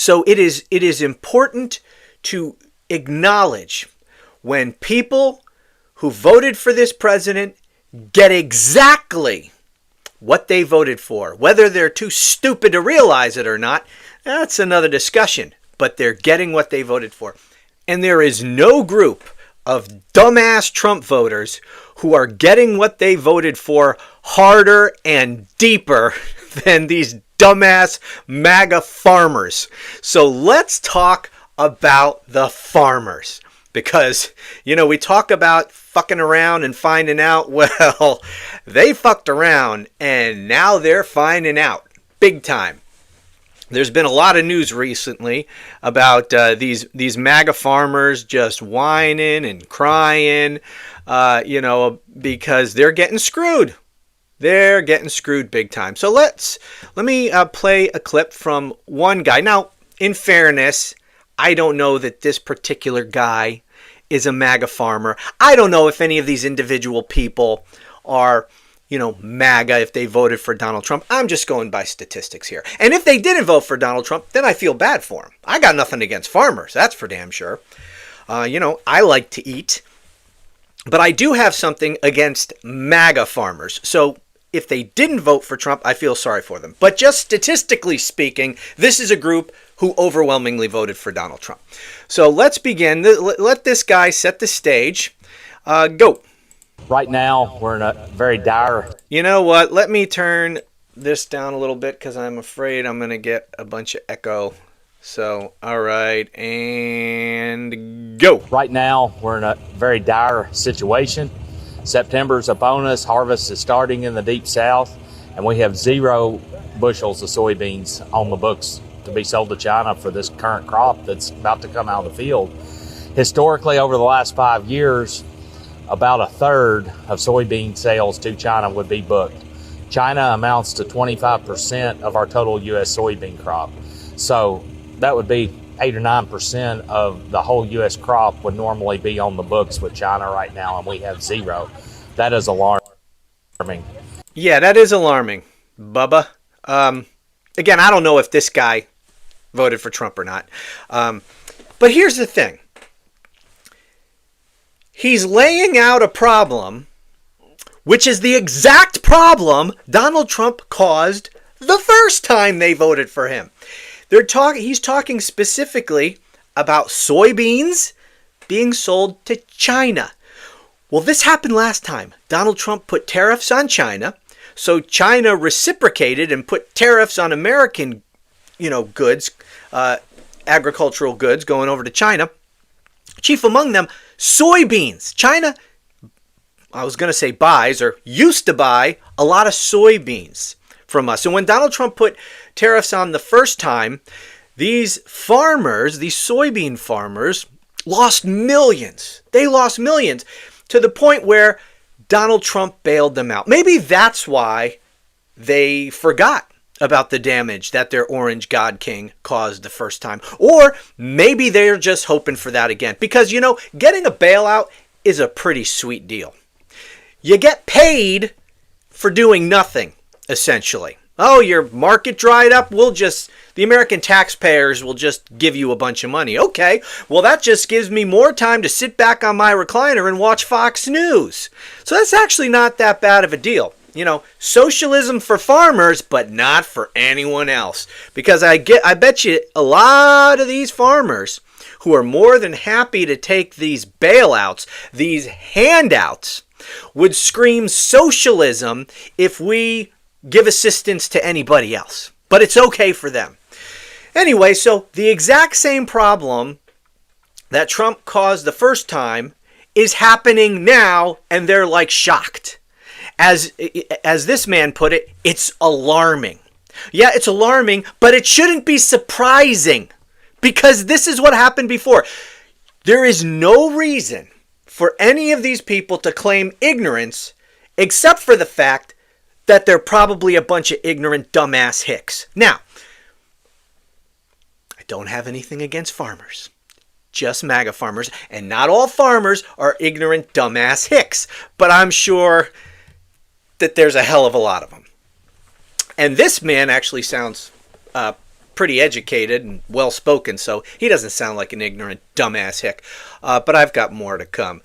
So it is important to acknowledge when people who voted for this president get exactly what they voted for. Whether they're too stupid to realize it or not, that's another discussion. But they're getting what they voted for. And there is no group of dumbass Trump voters who are getting what they voted for harder and deeper than these dumbass MAGA farmers. So let's talk about the farmers. Because, we talk about fucking around and finding out. Well, they fucked around and now they're finding out big time. There's been a lot of news recently about these MAGA farmers just whining and crying, because they're getting screwed. They're getting screwed big time. So let me play a clip from one guy. Now, in fairness, I don't know that this particular guy is a MAGA farmer. I don't know if any of these individual people are, MAGA if they voted for Donald Trump. I'm just going by statistics here. And if they didn't vote for Donald Trump, then I feel bad for them. I got nothing against farmers. That's for damn sure. I like to eat. But I do have something against MAGA farmers. So if they didn't vote for Trump, I feel sorry for them. But just statistically speaking, this is a group who overwhelmingly voted for Donald Trump. So let's begin. Let this guy set the stage. Go. Right now, we're in a very dire... You know what? Let me turn this down a little bit because I'm afraid I'm going to get a bunch of echo. So, all right, and go. Right now, we're in a very dire situation. September's upon us. Harvest is starting in the Deep South, and we have 0 bushels of soybeans on the books to be sold to China for this current crop that's about to come out of the field. Historically, over the last 5 years, about a third of soybean sales to China would be booked. China amounts to 25% of our total U.S. soybean crop. So that would be 8 or 9% of the whole U.S. crop would normally be on the books with China right now, and we have 0. That is alarming. Yeah, that is alarming, Bubba. Again, I don't know if this guy voted for Trump or not. But here's the thing. He's laying out a problem, which is the exact problem Donald Trump caused the first time they voted for him. He's talking specifically about soybeans being sold to China. Well, this happened last time. Donald Trump put tariffs on China, so China reciprocated and put tariffs on American, goods, agricultural goods going over to China. Chief among them, soybeans. China, I was going to say buys or used to buy a lot of soybeans from us. And when Donald Trump put tariffs on the first time, these farmers, these soybean farmers, lost millions. They lost millions to the point where Donald Trump bailed them out. Maybe that's why they forgot about the damage that their orange God King caused the first time. Or maybe they're just hoping for that again. Because, getting a bailout is a pretty sweet deal. You get paid for doing nothing, essentially. Oh, your market dried up? The American taxpayers will just give you a bunch of money. Okay, well, that just gives me more time to sit back on my recliner and watch Fox News. So that's actually not that bad of a deal. Socialism for farmers, but not for anyone else. Because I bet you a lot of these farmers who are more than happy to take these bailouts, these handouts, would scream socialism if we give assistance to anybody else. But it's okay for them. Anyway, so the exact same problem that Trump caused the first time is happening now, and they're like shocked. As this man put it, it's alarming. Yeah, it's alarming, but it shouldn't be surprising because this is what happened before. There is no reason for any of these people to claim ignorance except for the fact that they're probably a bunch of ignorant dumbass hicks. Now, I don't have anything against farmers. Just MAGA farmers. And not all farmers are ignorant dumbass hicks. But I'm sure that there's a hell of a lot of them. And this man actually sounds pretty educated and well spoken, so he doesn't sound like an ignorant dumbass hick. But I've got more to come.